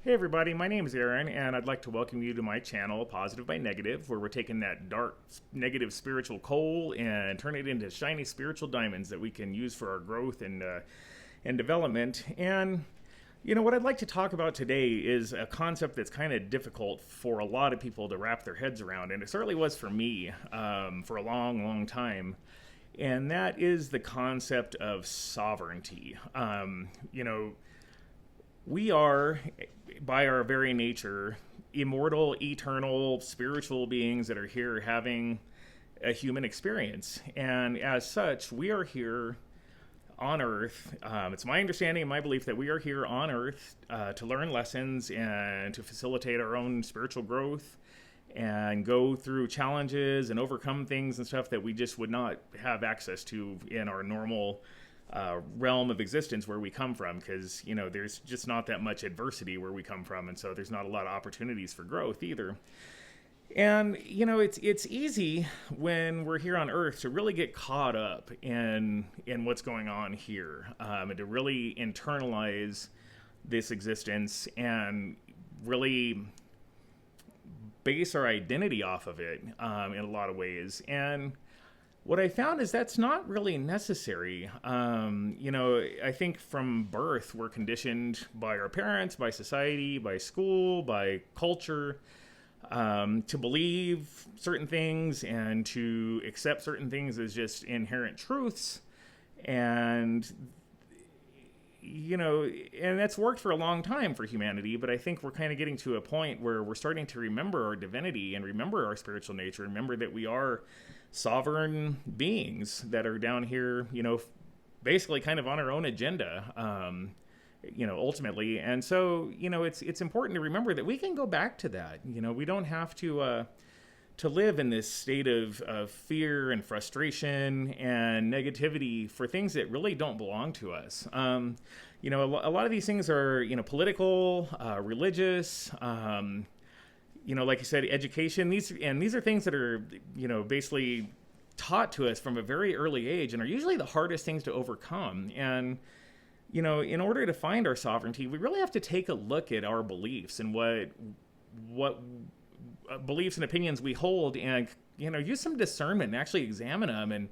Hey everybody, my name is Aaron, and I'd like to welcome you to my channel, Positive by Negative, where we're taking that dark, negative spiritual coal and turn it into shiny spiritual diamonds that we can use for our growth and development. And what I'd like to talk about today is a concept that's kind of difficult for a lot of people to wrap their heads around, and it certainly was for me for a long, long time. And that is the concept of sovereignty. We are, by our very nature, immortal, eternal, spiritual beings that are here having a human experience. And as such, we are here on Earth. It's my understanding and my belief that we are here on Earth to learn lessons and to facilitate our own spiritual growth and go through challenges and overcome things and stuff that we just would not have access to in our normal realm of existence where we come from, because there's just not that much adversity where we come from, and so there's not a lot of opportunities for growth either. And it's easy when we're here on Earth to really get caught up in what's going on here, and to really internalize this existence and really base our identity off of it in a lot of ways. And what I found is that's not really necessary. I think from birth, we're conditioned by our parents, by society, by school, by culture, to believe certain things and to accept certain things as just inherent truths. And and that's worked for a long time for humanity, but I think we're kind of getting to a point where we're starting to remember our divinity and remember our spiritual nature, remember that we are sovereign beings that are down here, basically kind of on our own agenda, ultimately. And so, it's important to remember that we can go back to that. We don't have to live in this state of fear and frustration and negativity for things that really don't belong to us. A lot of these things are, political, religious, like you said, education. These are things that are, basically taught to us from a very early age and are usually the hardest things to overcome. And, in order to find our sovereignty, we really have to take a look at our beliefs and what beliefs and opinions we hold, and use some discernment and actually examine them and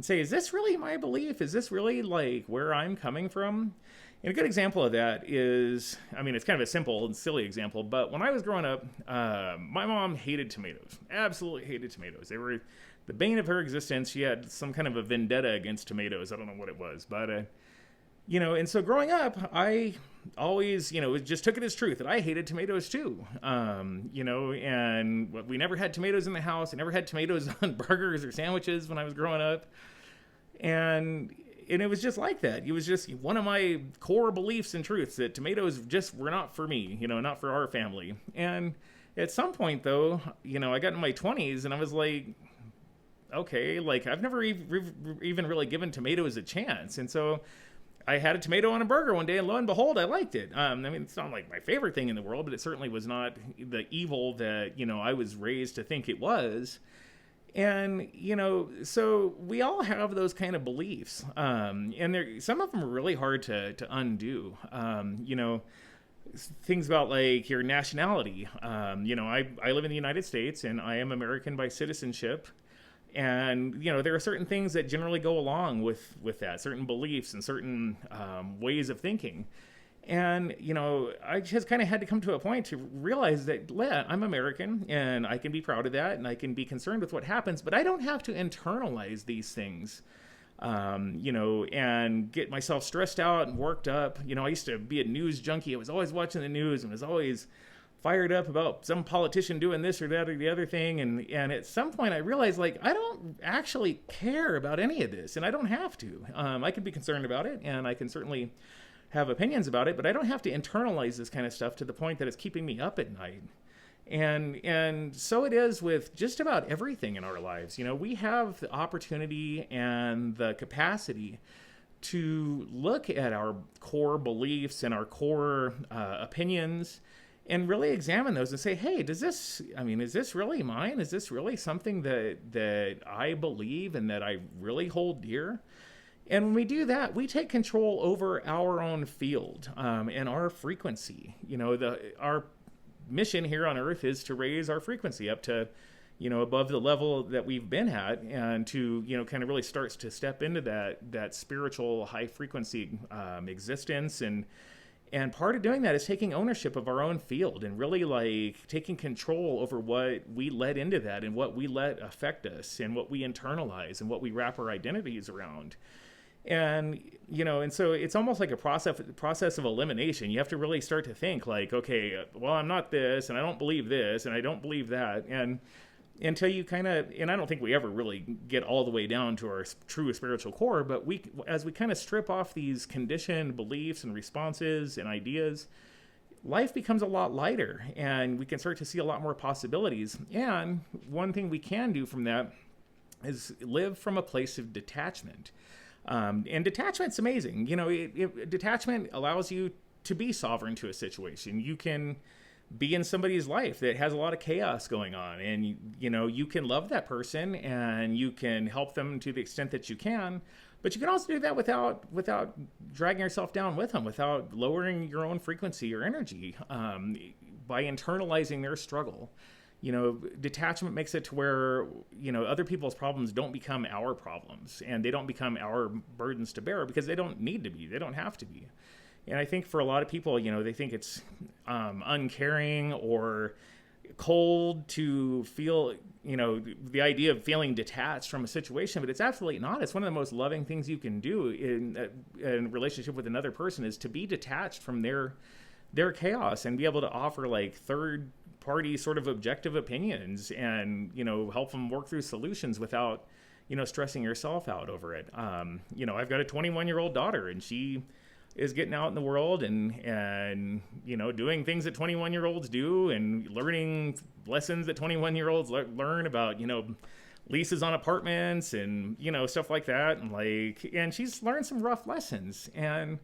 say, is this really my belief? Is this really like where I'm coming from? And a good example of that is, it's kind of a simple and silly example, but when I was growing up, my mom hated tomatoes, absolutely hated tomatoes. They were the bane of her existence. She had some kind of a vendetta against tomatoes. I don't know what it was, but and so growing up, I always, just took it as truth that I hated tomatoes too. And we never had tomatoes in the house. I never had tomatoes on burgers or sandwiches when I was growing up. And it was just like that. It was just one of my core beliefs and truths that tomatoes just were not for me, not for our family. And at some point though, I got in my 20s and I was like, okay, like I've never even really given tomatoes a chance. And so I had a tomato on a burger one day, and lo and behold, I liked it. It's not like my favorite thing in the world, but it certainly was not the evil that, I was raised to think it was. And, so we all have those kind of beliefs. And some of them are really hard to undo. Things about like your nationality. I live in the United States, and I am American by citizenship. And, there are certain things that generally go along with that, certain beliefs and certain ways of thinking. And, I just kind of had to come to a point to realize that, yeah, I'm American and I can be proud of that and I can be concerned with what happens, but I don't have to internalize these things, and get myself stressed out and worked up. I used to be a news junkie. I was always watching the news and was always fired up about some politician doing this or that or the other thing. And at some point I realized, like, I don't actually care about any of this, and I don't have to. I can be concerned about it, and I can certainly have opinions about it, but I don't have to internalize this kind of stuff to the point that it's keeping me up at night. And so it is with just about everything in our lives. We have the opportunity and the capacity to look at our core beliefs and our core opinions and really examine those and say, hey, is this really mine? Is this really something that I believe and that I really hold dear? And when we do that, we take control over our own field, and our frequency. Our mission here on Earth is to raise our frequency up to, above the level that we've been at, and to, kind of really starts to step into that spiritual high frequency existence. And part of doing that is taking ownership of our own field and really like taking control over what we let into that and what we let affect us and what we internalize and what we wrap our identities around. And, and so it's almost like a process of elimination. You have to really start to think like, okay, well, I'm not this, and I don't believe this, and I don't believe that. And until you kind of, and I don't think we ever really get all the way down to our true spiritual core, but as we kind of strip off these conditioned beliefs and responses and ideas, life becomes a lot lighter, and we can start to see a lot more possibilities. And one thing we can do from that is live from a place of detachment. And detachment's amazing. Detachment allows you to be sovereign to a situation. You can be in somebody's life that has a lot of chaos going on, and you can love that person and you can help them to the extent that you can, but you can also do that without dragging yourself down with them, without lowering your own frequency or energy, by internalizing their struggle. Detachment makes it to where, other people's problems don't become our problems, and they don't become our burdens to bear, because they don't need to be, they don't have to be. And I think for a lot of people, they think it's uncaring or cold to feel, the idea of feeling detached from a situation, but it's absolutely not. It's one of the most loving things you can do in a relationship with another person, is to be detached from their chaos and be able to offer like third party sort of objective opinions and, help them work through solutions without, stressing yourself out over it. I've got a 21-year-old daughter, and she is getting out in the world and doing things that 21-year-olds do, and learning lessons that 21-year-olds learn about, leases on apartments and, stuff like that. And she's learned some rough lessons, and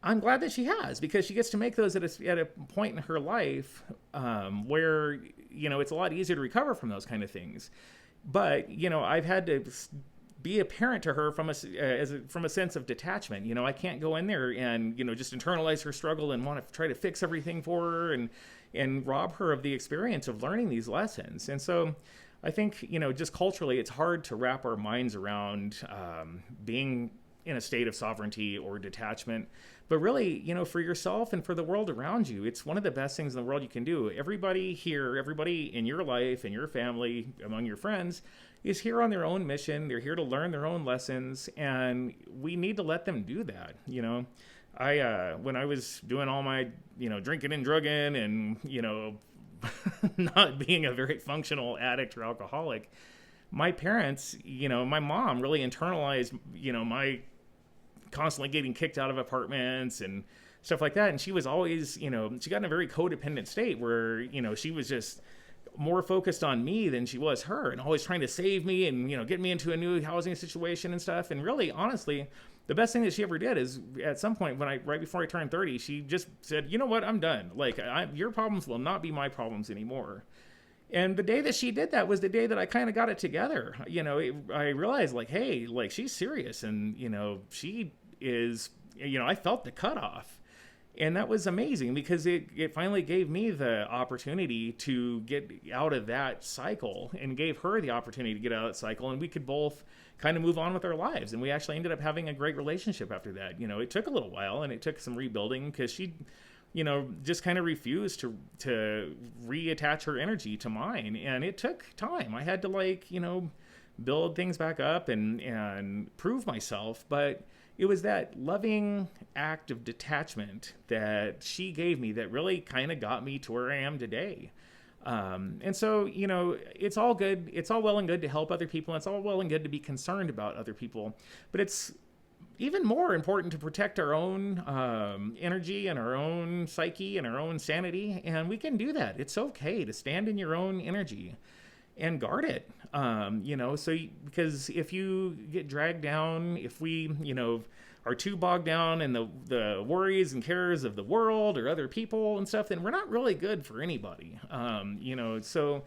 I'm glad that she has, because she gets to make those at a point in her life where, it's a lot easier to recover from those kind of things. But, I've had to be a parent to her from a sense of detachment. I can't go in there and, just internalize her struggle and want to try to fix everything for her and rob her of the experience of learning these lessons. And so I think, just culturally, it's hard to wrap our minds around being in a state of sovereignty or detachment. But really, for yourself and for the world around you, it's one of the best things in the world you can do. Everybody here, everybody in your life, in your family, among your friends, is here on their own mission. They're here to learn their own lessons, and we need to let them do that. When I was doing all my, drinking and drugging and, not being a very functional addict or alcoholic, my parents, my mom really internalized, my constantly getting kicked out of apartments and stuff like that. And she was always, she got in a very codependent state where, she was just more focused on me than she was her, and always trying to save me and, get me into a new housing situation and stuff. And really, honestly, the best thing that she ever did is at some point right before I turned 30, she just said, you know what, I'm done. Like, your problems will not be my problems anymore. And the day that she did that was the day that I kind of got it together. I realized like, hey, like, she's serious, and, she is, I felt the cutoff. And that was amazing, because it finally gave me the opportunity to get out of that cycle, and gave her the opportunity to get out of that cycle. And we could both kind of move on with our lives. And we actually ended up having a great relationship after that. It took a little while, and it took some rebuilding, because she, just kind of refused to reattach her energy to mine. And it took time. I had to build things back up and prove myself. But it was that loving act of detachment that she gave me that really kind of got me to where I am today. And so, it's all good. It's all well and good to help other people. And it's all well and good to be concerned about other people. But it's even more important to protect our own energy and our own psyche and our own sanity. And we can do that. It's okay to stand in your own energy and guard it. Because if you get dragged down, if we, are too bogged down in the worries and cares of the world or other people and stuff, then we're not really good for anybody. So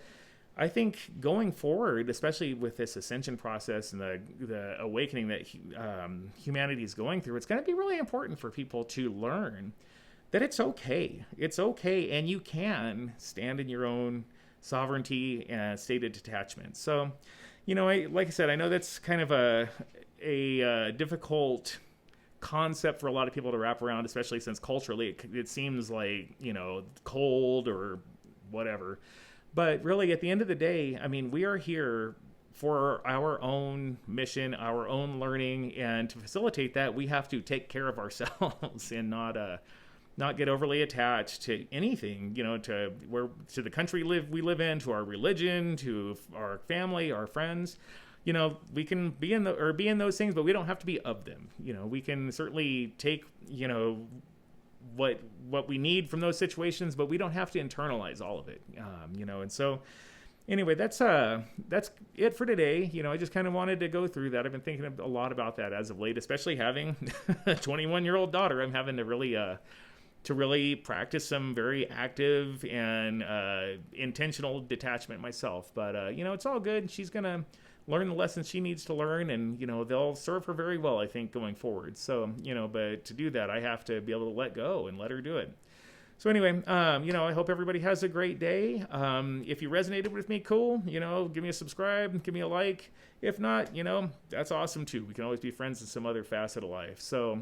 I think going forward, especially with this ascension process and the awakening that humanity is going through, it's going to be really important for people to learn that it's okay. It's okay, and you can stand in your own sovereignty and state of detachment. So, like I said, I know that's kind of a difficult concept for a lot of people to wrap around, especially since culturally it seems like, cold or whatever. But really, at the end of the day, I mean, we are here for our own mission, our own learning, and to facilitate that, we have to take care of ourselves and not get overly attached to anything, to the country we live in, to our religion, to our family, our friends. We can be in those things, but we don't have to be of them. We can certainly take, what we need from those situations, but we don't have to internalize all of it. And so anyway, that's it for today. I just kind of wanted to go through that. I've been thinking a lot about that as of late, especially having a 21-year-old daughter. I'm having to really practice some very active and intentional detachment myself. But it's all good. She's gonna learn the lessons she needs to learn, and they'll serve her very well, I think, going forward. So but to do that, I have to be able to let go and let her do it. So anyway, I hope everybody has a great day. If you resonated with me, cool. Give me a subscribe, give me a like. If not, that's awesome too. We can always be friends in some other facet of life. So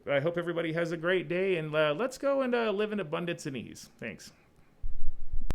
I hope everybody has a great day, and let's go and live in abundance and ease. Thanks.